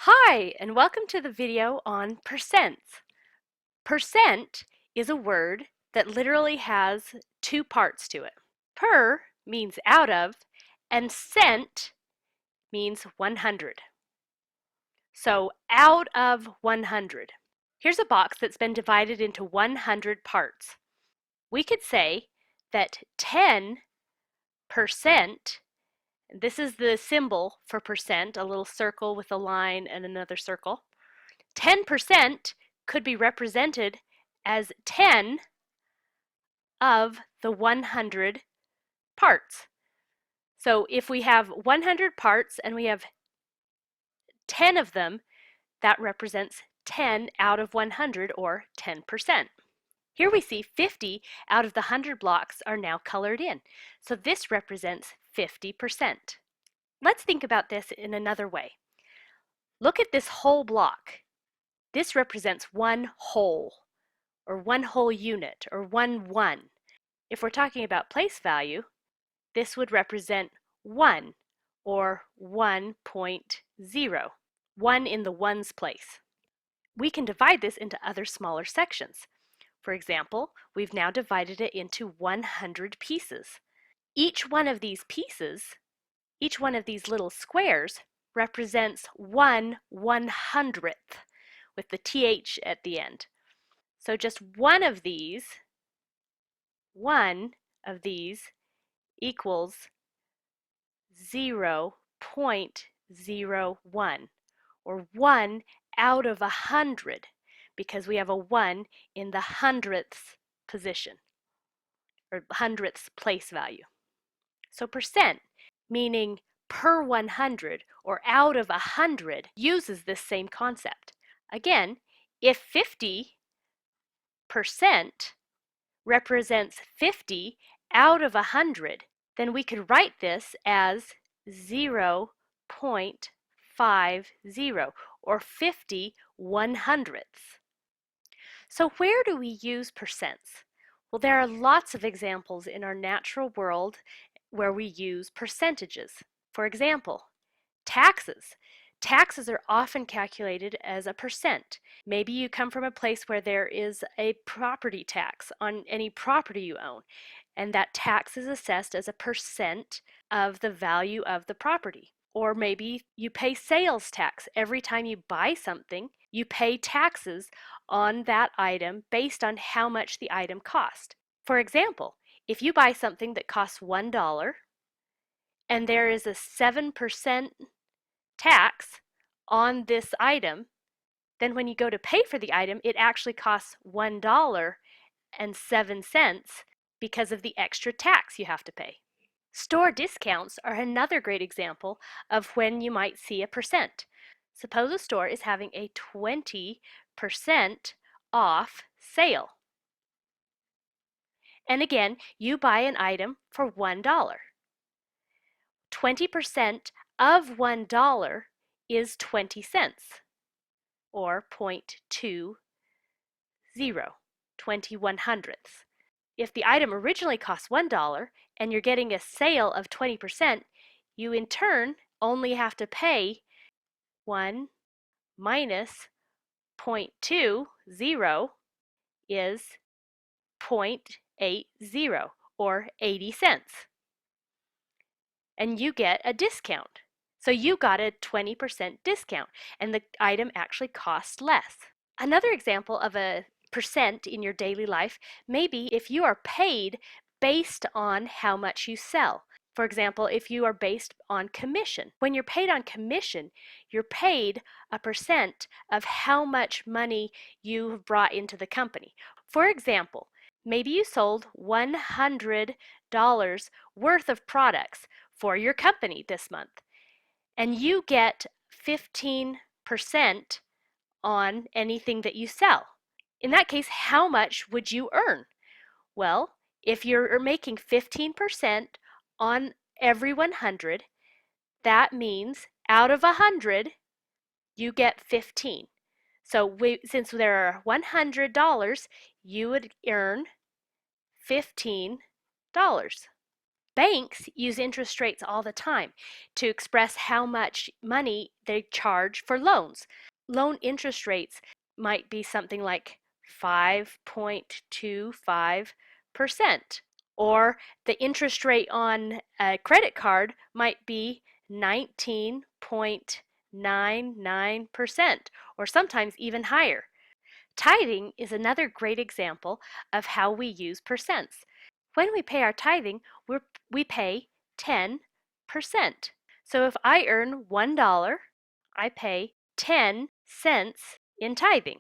Hi, and welcome to the video on percents. Percent is a word that literally has two parts to it. Per means out of, and cent means 100. So out of 100. Here's a box that's been divided into 100 parts. We could say that 10%, this is the symbol for percent, a little circle with a line and another circle. 10% could be represented as 10 of the 100 parts. So if we have 100 parts and we have 10 of them, that represents 10 out of 100, or 10%. Here we see 50 out of the 100 blocks are now colored in. So this represents 50%. Let's think about this in another way. Look at this whole block. This represents one whole, or one whole unit, or one. If we're talking about place value, this would represent 1, or 1.0, 1 in the ones place. We can divide this into other smaller sections. For example, we've now divided it into 100 pieces. Each one of these pieces, each one of these little squares, represents 1/100th with the th at the end. So just one of these equals 0.01, or 1 out of 100, because we have a 1 in the hundredths position, or hundredths place value. So percent, meaning per 100 or out of 100, uses this same concept. Again, if 50% represents 50 out of 100, then we could write this as 0.50, or 50/100ths. So where do we use percents? Well, there are lots of examples in our natural world where we use percentages. For example, taxes. Taxes are often calculated as a percent. Maybe you come from a place where there is a property tax on any property you own, and that tax is assessed as a percent of the value of the property. Or maybe you pay sales tax. Every time you buy something, you pay taxes on that item based on how much the item cost. For example, if you buy something that costs $1 and there is a 7% tax on this item, then when you go to pay for the item, it actually costs $1.07 because of the extra tax you have to pay. Store discounts are another great example of when you might see a percent. Suppose a store is having a 20% off sale. And again, you buy an item for $1. 20% of $1 is 20 cents, or 0.20, 20/100ths. If the item originally cost $1 and you're getting a sale of 20%, you in turn only have to pay 1 minus 0.20 is 0.80, or 80 cents. And you get a discount. So you got a 20% discount, and the item actually costs less. Another example of a percent in your daily life may be if you are paid based on how much you sell. For example, if you are based on commission. When you're paid on commission, you're paid a percent of how much money you have brought into the company. For example, maybe you sold $100 worth of products for your company this month, and you get 15% on anything that you sell. In that case, how much would you earn? Well, if you're making 15% on every 100, that means out of 100, you get 15. So since there are $100, you would earn $15. Banks use interest rates all the time to express how much money they charge for loans. Loan interest rates might be something like 5.25%, or the interest rate on a credit card might be 19.99%, or sometimes even higher. Tithing is another great example of how we use percents. When we pay our tithing, we pay 10%. So if I earn $1, I pay 10 cents in tithing.